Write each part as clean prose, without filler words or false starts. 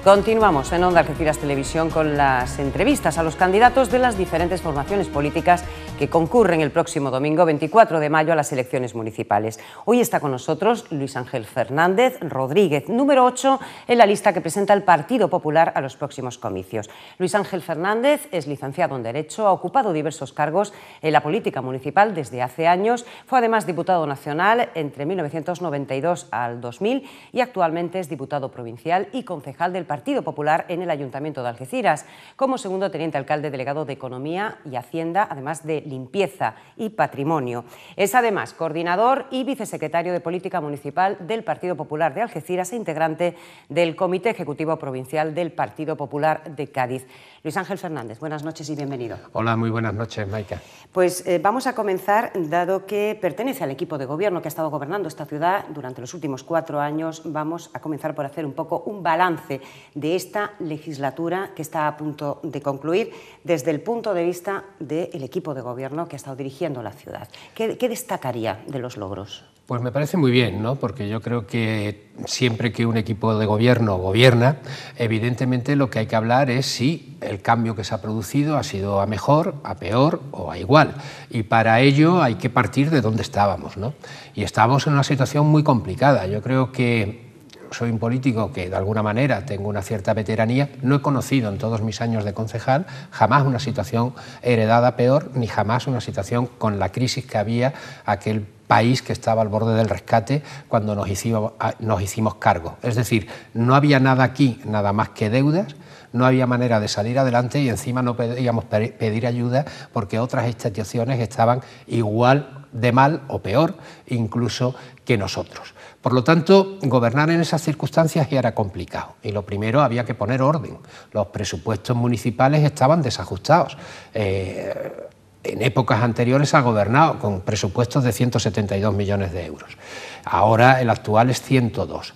Continuamos en Onda Algeciras Televisión con las entrevistas a los candidatos de las diferentes formaciones políticas que concurren el próximo domingo 24 de mayo a las elecciones municipales. Hoy está con nosotros Luis Ángel Fernández Rodríguez, número 8 en la lista que presenta el Partido Popular a los próximos comicios. Luis Ángel Fernández es licenciado en Derecho, ha ocupado diversos cargos en la política municipal desde hace años, fue además diputado nacional entre 1992 al 2000 y actualmente es diputado provincial y concejal del Partido Popular en el Ayuntamiento de Algeciras, como segundo teniente alcalde delegado de Economía y Hacienda, además de Limpieza y Patrimonio. Es además coordinador y vicesecretario de Política Municipal del Partido Popular de Algeciras e integrante del Comité Ejecutivo Provincial del Partido Popular de Cádiz. Luis Ángel Fernández, buenas noches y bienvenido. Hola, muy buenas noches, Maika. Pues vamos a comenzar, dado que pertenece al equipo de gobierno que ha estado gobernando esta ciudad durante los últimos 4 años, vamos a comenzar por hacer un poco un balance de esta legislatura que está a punto de concluir desde el punto de vista del equipo de gobierno que ha estado dirigiendo la ciudad. ¿Qué destacaría de los logros? Pues me parece muy bien, ¿no? Porque yo creo que siempre que un equipo de gobierno gobierna, evidentemente lo que hay que hablar es si el cambio que se ha producido ha sido a mejor, a peor o a igual. Y para ello hay que partir de donde estábamos, ¿no? Y estábamos en una situación muy complicada. Yo creo que soy un político que de alguna manera tengo una cierta veteranía, no he conocido en todos mis años de concejal jamás una situación heredada peor, ni jamás una situación con la crisis que había aquel país que estaba al borde del rescate cuando nos hicimos cargo. Es decir, no había nada aquí, nada más que deudas, no había manera de salir adelante y encima no podíamos pedir ayuda porque otras instituciones estaban igual de mal o peor incluso que nosotros. Por lo tanto, gobernar en esas circunstancias ya era complicado y lo primero había que poner orden. Los presupuestos municipales estaban desajustados. En épocas anteriores ha gobernado con presupuestos de 172 millones de euros. Ahora el actual es 102.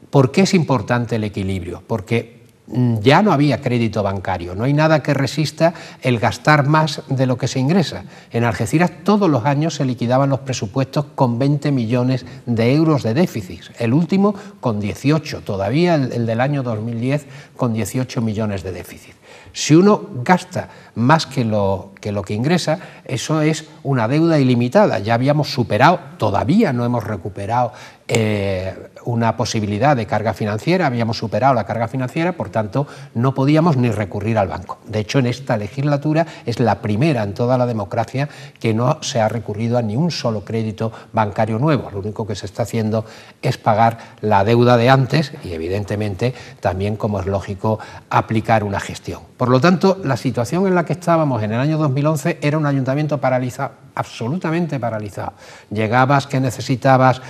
¿Por qué es importante el equilibrio? Porque ya no había crédito bancario, no hay nada que resista el gastar más de lo que se ingresa. En Algeciras todos los años se liquidaban los presupuestos con 20 millones de euros de déficit, el último con 18, todavía el del año 2010 con 18 millones de déficit. Si uno gasta más que lo que ingresa, eso es una deuda ilimitada. Ya habíamos superado, todavía no hemos recuperado una posibilidad de carga financiera, habíamos superado la carga financiera, por tanto no podíamos ni recurrir al banco. De hecho, en esta legislatura es la primera en toda la democracia que no se ha recurrido a ni un solo crédito bancario nuevo. Lo único que se está haciendo es pagar la deuda de antes y evidentemente también, como es lógico, aplicar una gestión. Por lo tanto, la situación en la que estábamos en el año 2011 era un ayuntamiento paralizado, absolutamente paralizado. Llegabas que necesitabas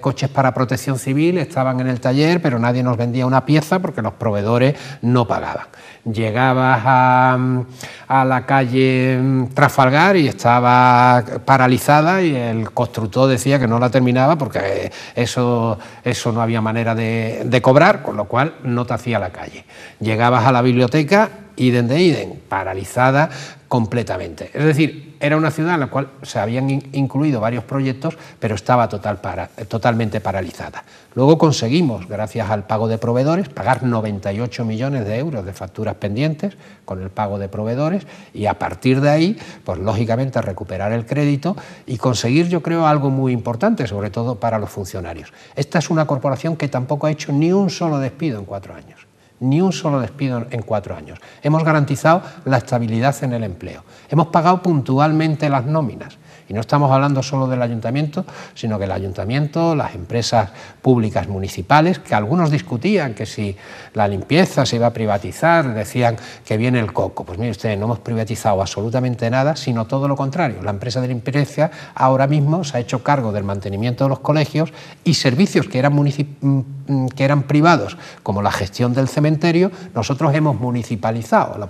coches para protección civil, estaban en el taller, pero nadie nos vendía una pieza porque los proveedores no pagaban. Llegabas a la calle Trafalgar y estaba paralizada y el constructor decía que no la terminaba porque eso no había manera de cobrar, con lo cual no te hacía la calle. Llegabas a la biblioteca, idem de idem, paralizada completamente. Es decir, era una ciudad en la cual se habían incluido varios proyectos, pero estaba totalmente paralizada. Luego conseguimos, gracias al pago de proveedores, pagar 98 millones de euros de facturas pendientes con el pago de proveedores y a partir de ahí, pues lógicamente recuperar el crédito y conseguir, yo creo, algo muy importante, sobre todo para los funcionarios. Esta es una corporación que tampoco ha hecho ni un solo despido en 4 años. Ni un solo despido en 4 años. Hemos garantizado la estabilidad en el empleo. Hemos pagado puntualmente las nóminas. Y no estamos hablando solo del ayuntamiento, sino que el ayuntamiento, las empresas públicas municipales, que algunos discutían que si la limpieza se iba a privatizar, decían que viene el coco. Pues mire usted, no hemos privatizado absolutamente nada, sino todo lo contrario. La empresa de limpieza ahora mismo se ha hecho cargo del mantenimiento de los colegios y servicios que eran privados, como la gestión del cementerio, nosotros hemos municipalizado la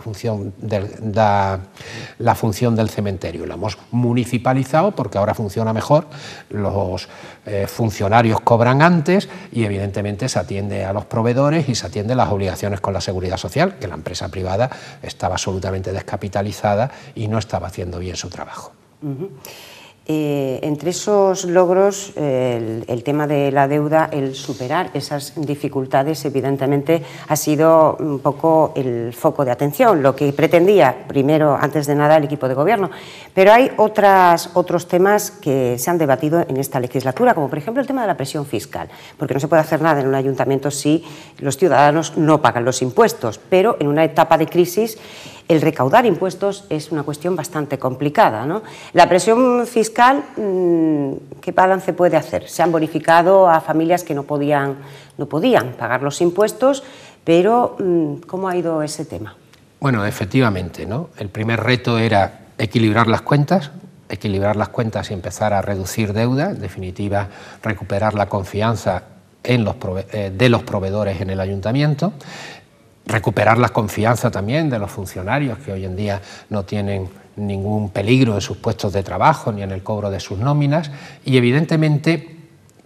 función del cementerio. La hemos municipalizado porque ahora funciona mejor, los funcionarios cobran antes y evidentemente se atiende a los proveedores y se atiende a las obligaciones con la seguridad social, que la empresa privada estaba absolutamente descapitalizada y no estaba haciendo bien su trabajo. Entre esos logros, el tema de la deuda, el superar esas dificultades, evidentemente ha sido un poco el foco de atención, lo que pretendía primero, antes de nada, el equipo de gobierno. Pero hay otros temas que se han debatido en esta legislatura, como por ejemplo el tema de la presión fiscal, porque no se puede hacer nada en un ayuntamiento si los ciudadanos no pagan los impuestos, pero en una etapa de crisis el recaudar impuestos es una cuestión bastante complicada, ¿no? La presión fiscal, ¿qué balance puede hacer? Se han bonificado a familias que no podían pagar los impuestos, pero ¿cómo ha ido ese tema? Bueno, efectivamente, ¿no? El primer reto era equilibrar las cuentas y empezar a reducir deuda, en definitiva, recuperar la confianza de los proveedores en el ayuntamiento, recuperar la confianza también de los funcionarios que hoy en día no tienen ningún peligro en sus puestos de trabajo ni en el cobro de sus nóminas y evidentemente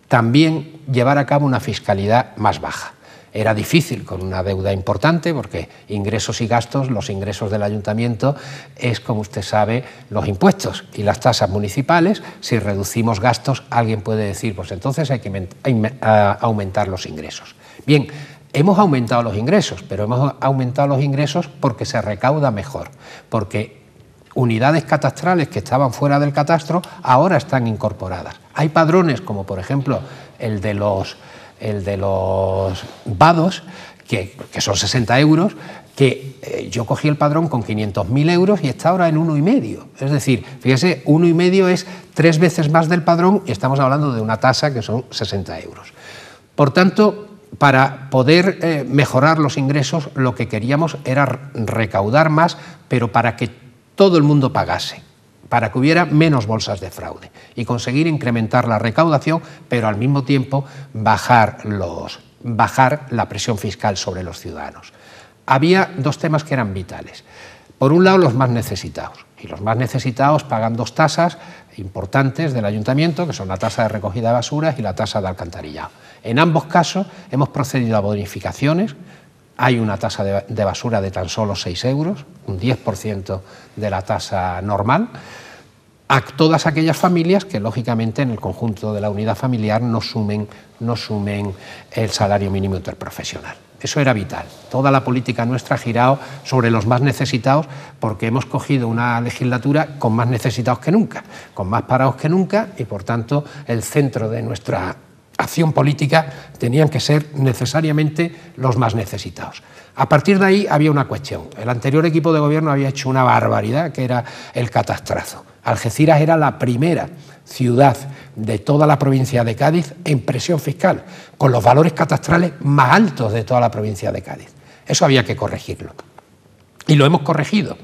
también llevar a cabo una fiscalidad más baja. Era difícil con una deuda importante porque ingresos y gastos, los ingresos del ayuntamiento es, como usted sabe, los impuestos y las tasas municipales. Si reducimos gastos, alguien puede decir, pues entonces hay que aumentar los ingresos. Bien, hemos aumentado los ingresos, pero hemos aumentado los ingresos porque se recauda mejor, porque unidades catastrales que estaban fuera del catastro ahora están incorporadas. Hay padrones, como por ejemplo el de los vados, que son 60 euros, que yo cogí el padrón con 500.000 euros y está ahora en 1,5. Es decir, fíjese, 1,5 es 3 veces más del padrón y estamos hablando de una tasa que son 60 euros. Por tanto, para poder mejorar los ingresos, lo que queríamos era recaudar más, pero para que todo el mundo pagase, para que hubiera menos bolsas de fraude y conseguir incrementar la recaudación, pero al mismo tiempo bajar la presión fiscal sobre los ciudadanos. Había dos temas que eran vitales. Por un lado, los más necesitados, y los más necesitados pagan dos tasas importantes del ayuntamiento, que son la tasa de recogida de basuras y la tasa de alcantarillado. En ambos casos hemos procedido a bonificaciones. Hay una tasa de basura de tan solo 6 euros, un 10% de la tasa normal, a todas aquellas familias que, lógicamente, en el conjunto de la unidad familiar no sumen el salario mínimo interprofesional. Eso era vital. Toda la política nuestra ha girado sobre los más necesitados porque hemos cogido una legislatura con más necesitados que nunca, con más parados que nunca y, por tanto, el centro de nuestra acción política tenían que ser necesariamente los más necesitados. A partir de ahí había una cuestión. El anterior equipo de gobierno había hecho una barbaridad que era el catastrazo. Algeciras era la primera ciudad de toda la provincia de Cádiz en presión fiscal, con los valores catastrales más altos de toda la provincia de Cádiz. Eso había que corregirlo. Y lo hemos corregido.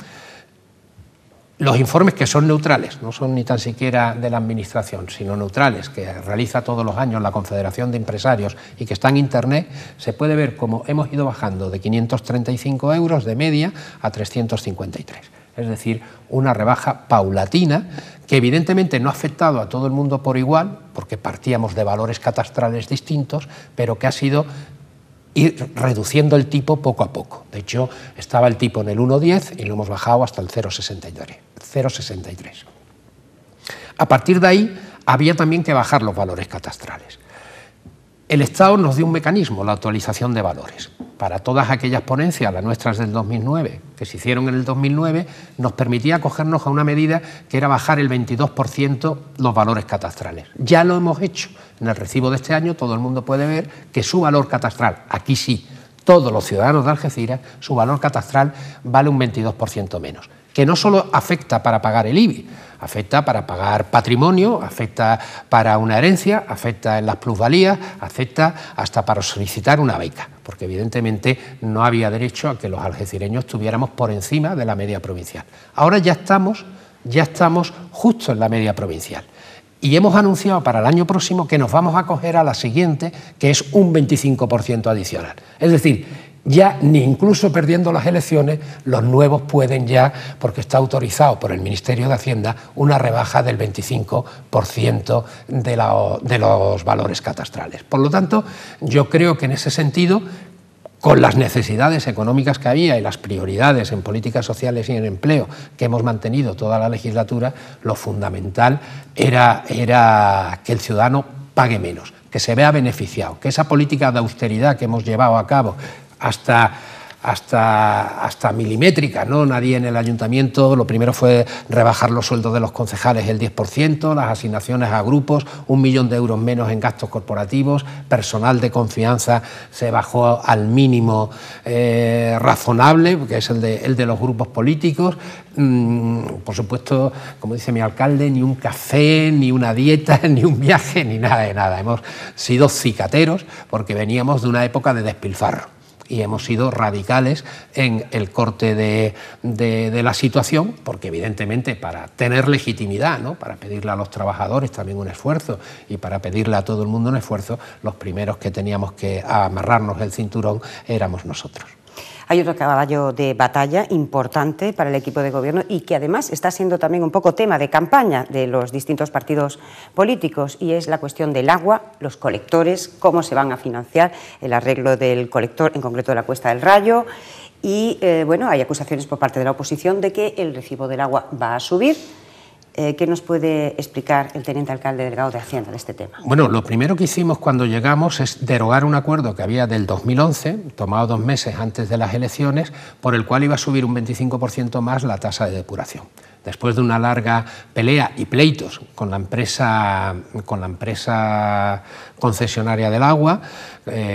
Los informes, que son neutrales, no son ni tan siquiera de la Administración, sino neutrales, que realiza todos los años la Confederación de Empresarios y que está en Internet, se puede ver cómo hemos ido bajando de 535 euros de media a 353. Es decir, una rebaja paulatina que evidentemente no ha afectado a todo el mundo por igual, porque partíamos de valores catastrales distintos, pero que ha sido ir reduciendo el tipo poco a poco. De hecho, estaba el tipo en el 1,10 y lo hemos bajado hasta el 0,63. A partir de ahí, había también que bajar los valores catastrales. El Estado nos dio un mecanismo, la actualización de valores. Para todas aquellas ponencias, las nuestras del 2009, que se hicieron en el 2009, nos permitía acogernos a una medida que era bajar el 22% los valores catastrales. Ya lo hemos hecho. En el recibo de este año todo el mundo puede ver que su valor catastral, aquí sí, todos los ciudadanos de Algeciras, su valor catastral vale un 22% menos. Que no solo afecta para pagar el IBI, afecta para pagar patrimonio, afecta para una herencia, afecta en las plusvalías, afecta hasta para solicitar una beca, porque evidentemente no había derecho a que los algecireños estuviéramos por encima de la media provincial. Ahora ya estamos justo en la media provincial. Y hemos anunciado para el año próximo que nos vamos a acoger a la siguiente, que es un 25% adicional. Es decir, ya ni incluso perdiendo las elecciones, los nuevos pueden ya, porque está autorizado por el Ministerio de Hacienda, una rebaja del 25% de los valores catastrales. Por lo tanto, yo creo que en ese sentido, con las necesidades económicas que había y las prioridades en políticas sociales y en empleo que hemos mantenido toda la legislatura, lo fundamental era que el ciudadano pague menos, que se vea beneficiado, que esa política de austeridad que hemos llevado a cabo hasta milimétrica, ¿no? Nadie en el ayuntamiento, lo primero fue rebajar los sueldos de los concejales el 10%, las asignaciones a grupos, 1 millón de euros menos en gastos corporativos, personal de confianza se bajó al mínimo razonable, que es el de los grupos políticos. Por supuesto, como dice mi alcalde, ni un café, ni una dieta, ni un viaje, ni nada de nada. Hemos sido cicateros porque veníamos de una época de despilfarro. Y hemos sido radicales en el corte de la situación, porque evidentemente para tener legitimidad, ¿no?, para pedirle a los trabajadores también un esfuerzo y para pedirle a todo el mundo un esfuerzo, los primeros que teníamos que amarrarnos el cinturón éramos nosotros. Hay otro caballo de batalla importante para el equipo de gobierno y que además está siendo también un poco tema de campaña de los distintos partidos políticos, y es la cuestión del agua, los colectores, cómo se van a financiar el arreglo del colector, en concreto de la Cuesta del Rayo. Y bueno, hay acusaciones por parte de la oposición de que el recibo del agua va a subir. ¿Qué nos puede explicar el teniente alcalde delegado de Hacienda de este tema? Bueno, lo primero que hicimos cuando llegamos es derogar un acuerdo que había del 2011, tomado 2 meses antes de las elecciones, por el cual iba a subir un 25% más la tasa de depuración. Después de una larga pelea y pleitos con la empresa concesionaria del agua,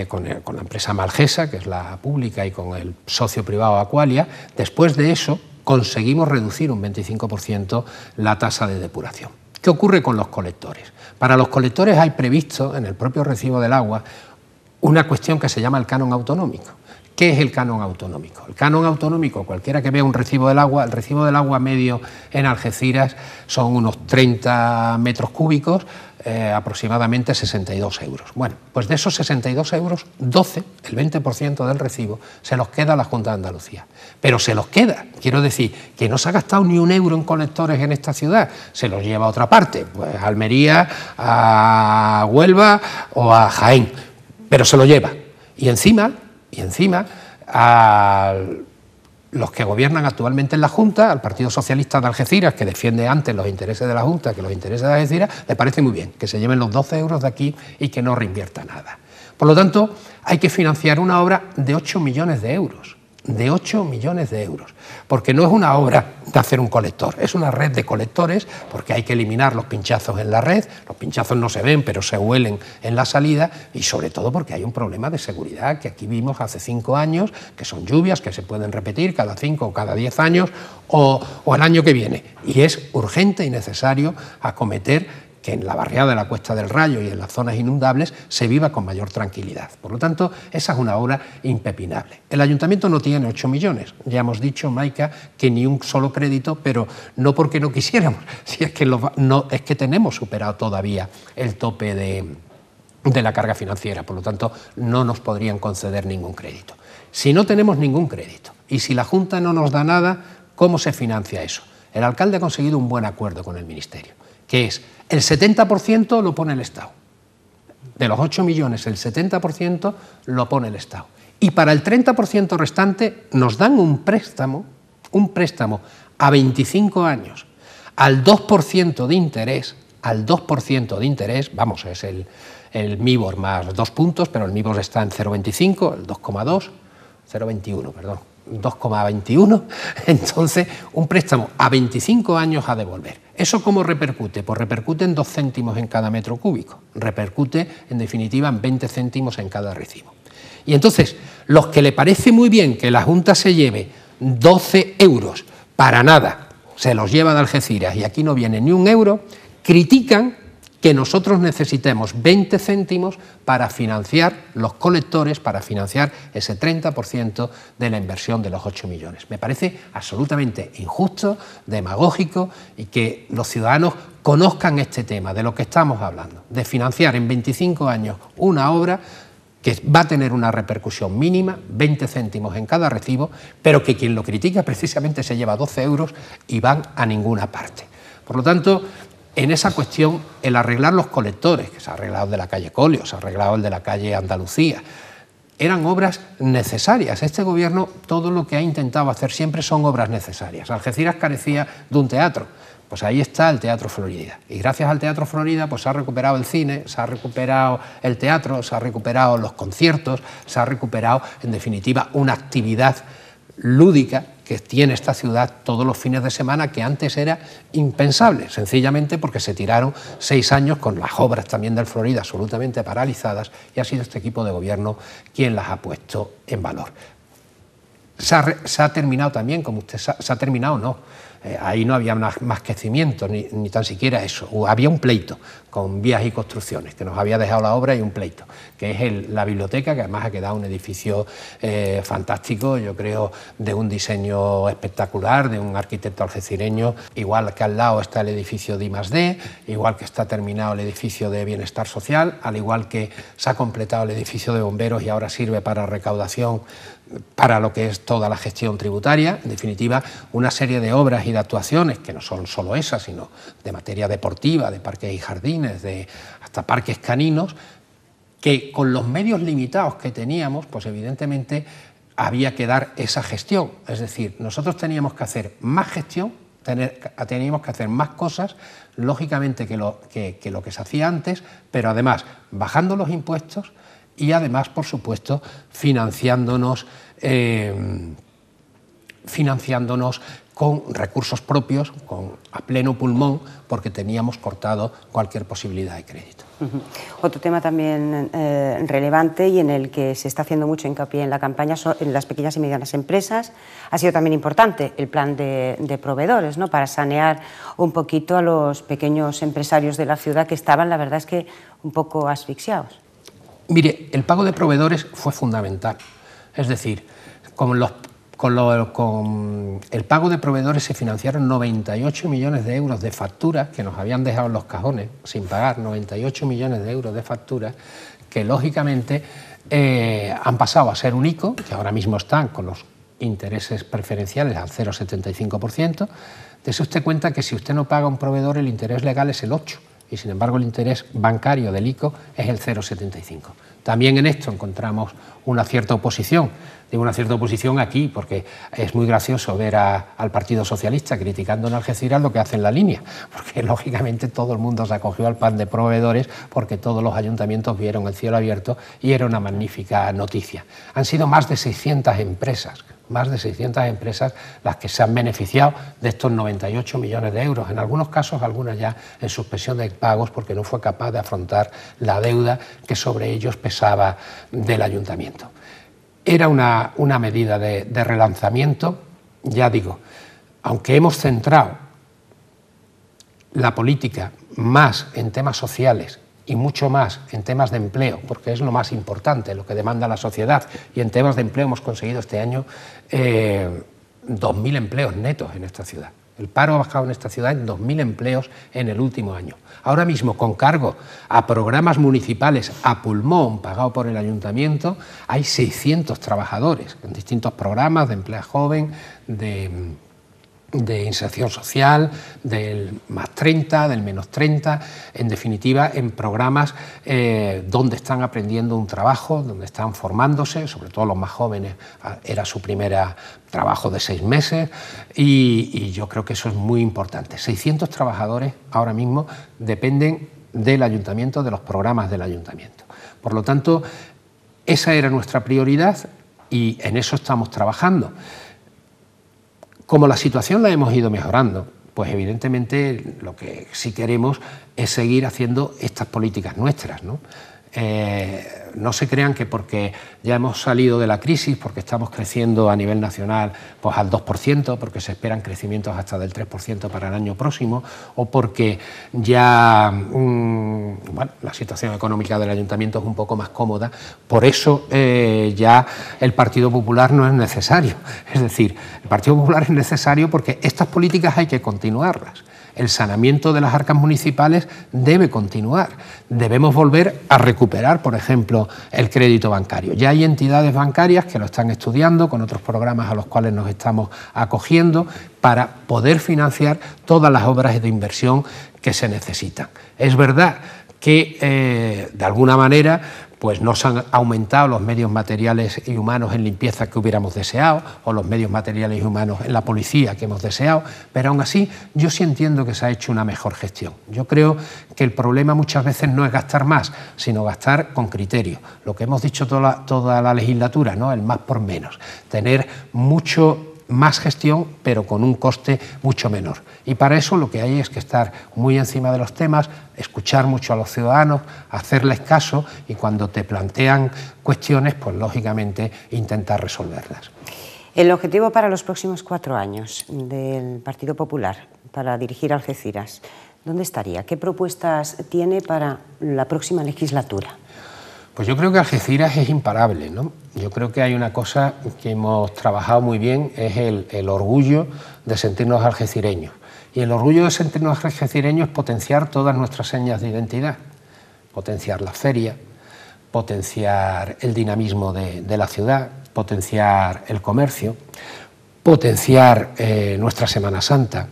con la empresa Malgesa, que es la pública, y con el socio privado Aqualia, después de eso conseguimos reducir un 25% la tasa de depuración. ¿Qué ocurre con los colectores? Para los colectores hay previsto en el propio recibo del agua una cuestión que se llama el canon autonómico. ¿Qué es el canon autonómico? El canon autonómico, cualquiera que vea un recibo del agua, el recibo del agua medio en Algeciras son unos 30 metros cúbicos, aproximadamente 62 euros. Bueno, pues de esos 62 euros, 12, el 20% del recibo, se los queda a la Junta de Andalucía. Pero se los queda, quiero decir, que no se ha gastado ni 1 euro en colectores en esta ciudad, se los lleva a otra parte, pues a Almería, a Huelva o a Jaén, pero se lo lleva. Y encima a los que gobiernan actualmente en la Junta, al Partido Socialista de Algeciras, que defiende antes los intereses de la Junta que los intereses de Algeciras, le parece muy bien que se lleven los 12 euros de aquí y que no reinvierta nada. Por lo tanto, hay que financiar una obra de 8 millones de euros. De 8 millones de euros, porque no es una obra de hacer un colector, es una red de colectores, porque hay que eliminar los pinchazos en la red, los pinchazos no se ven pero se huelen en la salida, y sobre todo porque hay un problema de seguridad que aquí vimos hace 5 años, que son lluvias que se pueden repetir cada 5 o cada 10 años o el año que viene, y es urgente y necesario acometer que en la barriada de la Cuesta del Rayo y en las zonas inundables se viva con mayor tranquilidad. Por lo tanto, esa es una obra impepinable. El ayuntamiento no tiene 8 millones. Ya hemos dicho, Maica, que ni un solo crédito, pero no porque no quisiéramos, si es que es que tenemos superado todavía el tope de la carga financiera. Por lo tanto, no nos podrían conceder ningún crédito. Si no tenemos ningún crédito y si la Junta no nos da nada, ¿cómo se financia eso? El alcalde ha conseguido un buen acuerdo con el Ministerio, que es el 70% lo pone el Estado. De los 8 millones, el 70% lo pone el Estado. Y para el 30% restante nos dan un préstamo a 25 años, al 2% de interés, vamos, es el MIBOR más 2 puntos, pero el MIBOR está en 0,25, el 0,21, perdón. 2,21, entonces un préstamo a 25 años a devolver. ¿Eso cómo repercute? Pues repercute en 2 céntimos en cada metro cúbico, repercute en definitiva en 20 céntimos en cada recibo. Y entonces, los que le parece muy bien que la Junta se lleve 12 euros para nada, se los lleva de Algeciras y aquí no viene ni 1 euro, critican que nosotros necesitemos 20 céntimos para financiar los colectores, para financiar ese 30% de la inversión de los 8 millones. Me parece absolutamente injusto, demagógico, y que los ciudadanos conozcan este tema, de lo que estamos hablando, de financiar en 25 años una obra que va a tener una repercusión mínima, 20 céntimos en cada recibo, pero que quien lo critica precisamente se lleva 12 euros y van a ninguna parte. Por lo tanto, en esa cuestión, el arreglar los colectores, que se ha arreglado el de la calle Colio, se ha arreglado el de la calle Andalucía, eran obras necesarias. Este gobierno todo lo que ha intentado hacer siempre son obras necesarias. Algeciras carecía de un teatro, pues ahí está el Teatro Florida. Y gracias al Teatro Florida pues se ha recuperado el cine, se ha recuperado el teatro, se ha recuperado los conciertos, se ha recuperado en definitiva una actividad lúdica que tiene esta ciudad todos los fines de semana, que antes era impensable, sencillamente porque se tiraron 6 años con las obras también del Florida absolutamente paralizadas, y ha sido este equipo de gobierno quien las ha puesto en valor. Se ha terminado también, como usted sabe, se ha terminado, no, ahí no había más crecimiento, ni tan siquiera eso. Había un pleito con Vías y Construcciones, que nos había dejado la obra, y un pleito, que es la biblioteca, que además ha quedado un edificio fantástico, yo creo, de un diseño espectacular, de un arquitecto algecireño. Igual que al lado está el edificio de I+D, igual que está terminado el edificio de Bienestar Social, al igual que se ha completado el edificio de bomberos y ahora sirve para recaudación para lo que es toda la gestión tributaria. En definitiva, una serie de obras y de actuaciones que no son solo esas, sino de materia deportiva, de parques y jardines, hasta parques caninos, que con los medios limitados que teníamos, pues evidentemente había que dar esa gestión. Es decir, nosotros teníamos que hacer más gestión, teníamos que hacer más cosas, lógicamente, que lo que se hacía antes, pero además bajando los impuestos y además, por supuesto, financiándonos con recursos propios, a pleno pulmón, porque teníamos cortado cualquier posibilidad de crédito. Otro tema también relevante y en el que se está haciendo mucho hincapié en la campaña son en las pequeñas y medianas empresas. Ha sido también importante el plan de proveedores, ¿no?, para sanear un poquito a los pequeños empresarios de la ciudad que estaban, la verdad es que, un poco asfixiados. Mire, el pago de proveedores fue fundamental. Es decir, con el pago de proveedores se financiaron 98 millones de euros de facturas que nos habían dejado en los cajones sin pagar, 98 millones de euros de facturas que lógicamente han pasado a ser un ICO, que ahora mismo están con los intereses preferenciales al 0,75%. Dese usted cuenta que si usted no paga a un proveedor, el interés legal es el 8%. Y sin embargo el interés bancario del ICO es el 0,75. También en esto encontramos una cierta oposición. Digo una cierta oposición aquí porque es muy gracioso ver al Partido Socialista criticando en Algeciras lo que hace en la línea, porque lógicamente todo el mundo se acogió al plan de proveedores porque todos los ayuntamientos vieron el cielo abierto y era una magnífica noticia. Han sido más de 600 empresas las que se han beneficiado de estos 98 millones de euros, en algunos casos algunas ya en suspensión de pagos porque no fue capaz de afrontar la deuda que sobre ellos pesaba del ayuntamiento. Era una medida de relanzamiento, ya digo, aunque hemos centrado la política más en temas sociales y mucho más en temas de empleo, porque es lo más importante, lo que demanda la sociedad, y en temas de empleo hemos conseguido este año 2.000 empleos netos en esta ciudad. El paro ha bajado en esta ciudad en 2.000 empleos en el último año. Ahora mismo, con cargo a programas municipales a pulmón pagado por el ayuntamiento, hay 600 trabajadores en distintos programas de empleo joven, de inserción social, del +30, del -30, en definitiva en programas donde están aprendiendo un trabajo, donde están formándose, sobre todo los más jóvenes, era su primer trabajo de 6 meses y yo creo que eso es muy importante. 600 trabajadores ahora mismo dependen del ayuntamiento, de los programas del ayuntamiento. Por lo tanto, esa era nuestra prioridad y en eso estamos trabajando. Como la situación la hemos ido mejorando, pues evidentemente lo que sí queremos es seguir haciendo estas políticas nuestras, ¿no? No se crean que porque ya hemos salido de la crisis, porque estamos creciendo a nivel nacional pues al 2%, porque se esperan crecimientos hasta del 3% para el año próximo, o porque ya bueno, la situación económica del ayuntamiento es un poco más cómoda, por eso ya el Partido Popular no es necesario. Es decir, el Partido Popular es necesario porque estas políticas hay que continuarlas. El saneamiento de las arcas municipales debe continuar. Debemos volver a recuperar, por ejemplo, el crédito bancario. Ya hay entidades bancarias que lo están estudiando con otros programas a los cuales nos estamos acogiendo para poder financiar todas las obras de inversión que se necesitan. Es verdad que, de alguna manera, pues no se han aumentado los medios materiales y humanos en limpieza que hubiéramos deseado, o los medios materiales y humanos en la policía que hemos deseado, pero aún así yo sí entiendo que se ha hecho una mejor gestión. Yo creo que el problema muchas veces no es gastar más, sino gastar con criterio. Lo que hemos dicho toda la legislatura, ¿no? El más por menos, tener mucho más gestión, pero con un coste mucho menor. Y para eso lo que hay es que estar muy encima de los temas, escuchar mucho a los ciudadanos, hacerles caso y cuando te plantean cuestiones, pues lógicamente intentar resolverlas. El objetivo para los próximos 4 años del Partido Popular para dirigir Algeciras, ¿dónde estaría? ¿Qué propuestas tiene para la próxima legislatura? Pues yo creo que Algeciras es imparable, ¿no? Yo creo que hay una cosa que hemos trabajado muy bien, es el orgullo de sentirnos algecireños. Y el orgullo de sentirnos algecireños es potenciar todas nuestras señas de identidad, potenciar la feria, potenciar el dinamismo de la ciudad, potenciar el comercio, potenciar nuestra Semana Santa,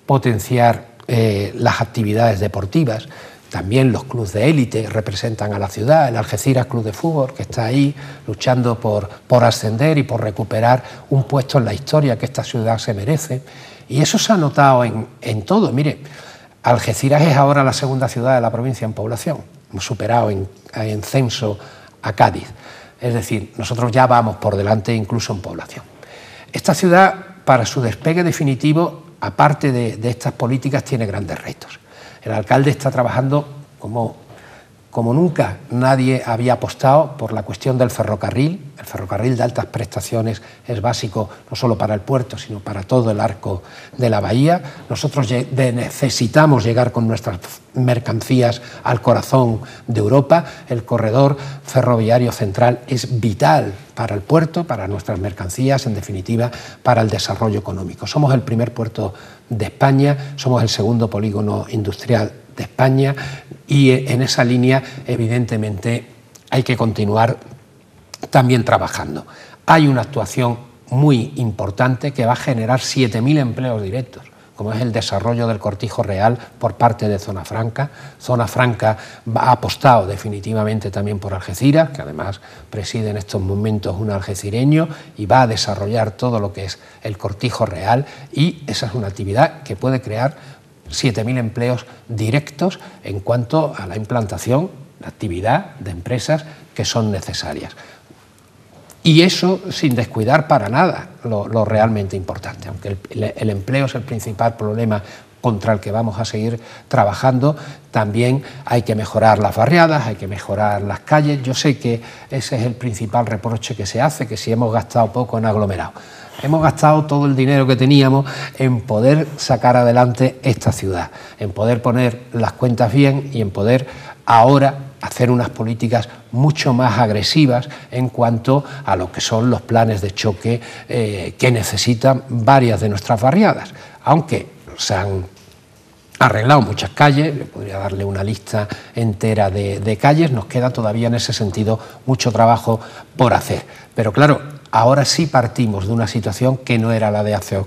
potenciar las actividades deportivas. También los clubes de élite representan a la ciudad, el Algeciras Club de Fútbol, que está ahí luchando por ascender y por recuperar un puesto en la historia que esta ciudad se merece. Y eso se ha notado en todo. Mire, Algeciras es ahora la segunda ciudad de la provincia en población. Hemos superado en censo a Cádiz. Es decir, nosotros ya vamos por delante incluso en población. Esta ciudad, para su despegue definitivo, aparte de estas políticas, tiene grandes retos. El alcalde está trabajando como nunca nadie había apostado por la cuestión del ferrocarril. El ferrocarril de altas prestaciones es básico no solo para el puerto, sino para todo el arco de la bahía. Nosotros necesitamos llegar con nuestras mercancías al corazón de Europa. El corredor ferroviario central es vital para el puerto, para nuestras mercancías, en definitiva, para el desarrollo económico. Somos el primer puerto de España, somos el segundo polígono industrial de España y en esa línea, evidentemente, hay que continuar también trabajando. Hay una actuación muy importante que va a generar 7.000 empleos directos, como es el desarrollo del Cortijo Real por parte de Zona Franca. Zona Franca ha apostado definitivamente también por Algeciras, que además preside en estos momentos un algecireño, y va a desarrollar todo lo que es el Cortijo Real, y esa es una actividad que puede crear 7.000 empleos directos en cuanto a la implantación, la actividad de empresas que son necesarias. Y eso sin descuidar para nada lo realmente importante, aunque el empleo es el principal problema contra el que vamos a seguir trabajando, también hay que mejorar las barriadas, hay que mejorar las calles. Yo sé que ese es el principal reproche que se hace, que si hemos gastado poco en aglomerado. Hemos gastado todo el dinero que teníamos en poder sacar adelante esta ciudad, en poder poner las cuentas bien y en poder ahora hacer unas políticas mucho más agresivas en cuanto a lo que son los planes de choque que necesitan varias de nuestras barriadas. Aunque se han arreglado muchas calles, le podría darle una lista entera de calles, nos queda todavía en ese sentido mucho trabajo por hacer. Pero claro, ahora sí partimos de una situación que no era la de hace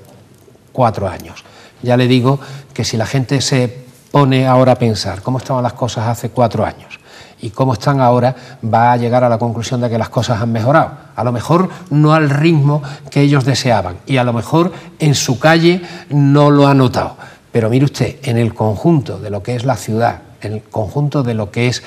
4 años. Ya le digo que si la gente se pone ahora a pensar cómo estaban las cosas hace 4 años y cómo están ahora, va a llegar a la conclusión de que las cosas han mejorado. A lo mejor no al ritmo que ellos deseaban y a lo mejor en su calle no lo ha notado. Pero mire usted, en el conjunto de lo que es la ciudad, en el conjunto de lo que es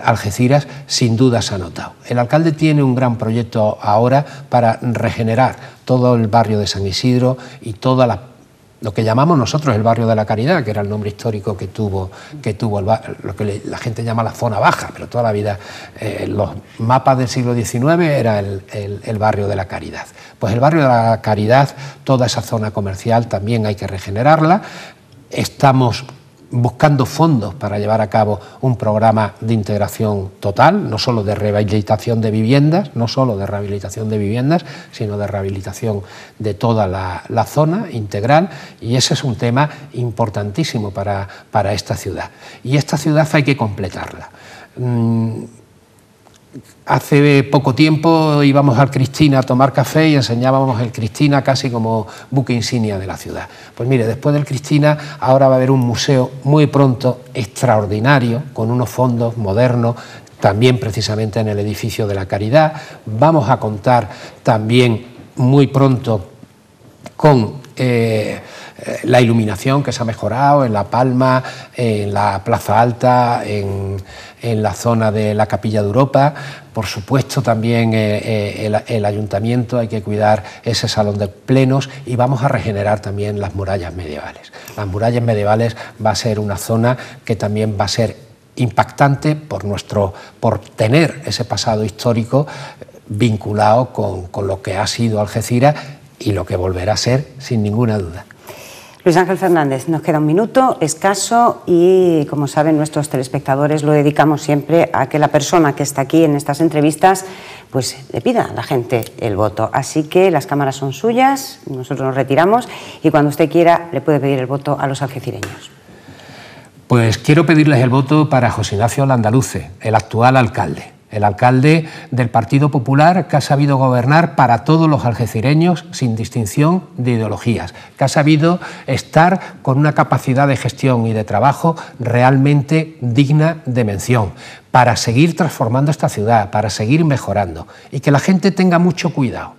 Algeciras, sin duda se ha notado. El alcalde tiene un gran proyecto ahora para regenerar todo el barrio de San Isidro y toda lo que llamamos nosotros el barrio de la Caridad, que era el nombre histórico que tuvo lo que la gente llama la zona baja, pero toda la vida los mapas del siglo XIX era el barrio de la Caridad. Pues el barrio de la Caridad, toda esa zona comercial también hay que regenerarla. Estamos buscando fondos para llevar a cabo un programa de integración total, no solo de rehabilitación de viviendas, sino de rehabilitación de toda la zona integral, y ese es un tema importantísimo para esta ciudad. Y esta ciudad hay que completarla. Hace poco tiempo íbamos al Cristina a tomar café y enseñábamos el Cristina casi como buque insignia de la ciudad. Pues mire, después del Cristina ahora va a haber un museo muy pronto extraordinario, con unos fondos modernos, también precisamente en el edificio de la Caridad. Vamos a contar también muy pronto con la iluminación que se ha mejorado en La Palma, en la Plaza Alta, en la zona de la Capilla de Europa. Por supuesto también el Ayuntamiento, hay que cuidar ese salón de plenos, y vamos a regenerar también las murallas medievales. Las murallas medievales va a ser una zona que también va a ser impactante por tener ese pasado histórico vinculado con lo que ha sido Algeciras y lo que volverá a ser, sin ninguna duda. Luis Ángel Fernández, nos queda un minuto escaso y, como saben nuestros telespectadores, lo dedicamos siempre a que la persona que está aquí en estas entrevistas pues le pida a la gente el voto. Así que las cámaras son suyas, nosotros nos retiramos y cuando usted quiera le puede pedir el voto a los algecireños. Pues quiero pedirles el voto para José Ignacio Landaluce, el actual alcalde. El alcalde del Partido Popular, que ha sabido gobernar para todos los algecireños sin distinción de ideologías, que ha sabido estar con una capacidad de gestión y de trabajo realmente digna de mención, para seguir transformando esta ciudad, para seguir mejorando, y que la gente tenga mucho cuidado.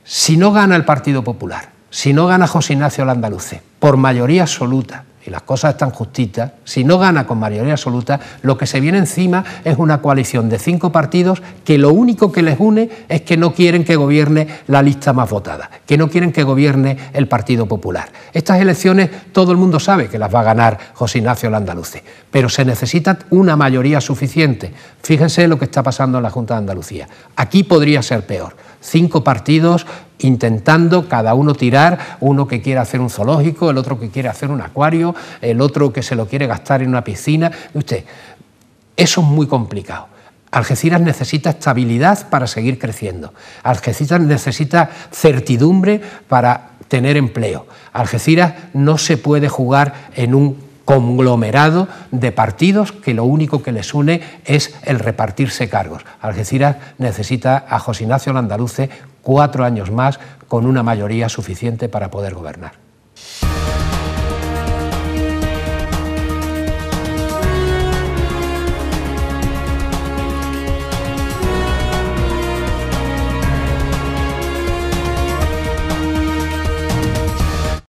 Si no gana el Partido Popular, si no gana José Ignacio Landaluce por mayoría absoluta, y las cosas están justitas, si no gana con mayoría absoluta, lo que se viene encima es una coalición de 5 partidos que lo único que les une es que no quieren que gobierne la lista más votada, que no quieren que gobierne el Partido Popular. Estas elecciones todo el mundo sabe que las va a ganar José Ignacio Landaluce, pero se necesita una mayoría suficiente. Fíjense lo que está pasando en la Junta de Andalucía. Aquí podría ser peor. 5 partidos intentando cada uno tirar, uno que quiere hacer un zoológico, el otro que quiere hacer un acuario, el otro que se lo quiere gastar en una piscina. Usted, eso es muy complicado. Algeciras necesita estabilidad para seguir creciendo. Algeciras necesita certidumbre para tener empleo. Algeciras no se puede jugar en un conglomerado de partidos que lo único que les une es el repartirse cargos. Algeciras necesita a José Ignacio Landaluce 4 años más con una mayoría suficiente para poder gobernar.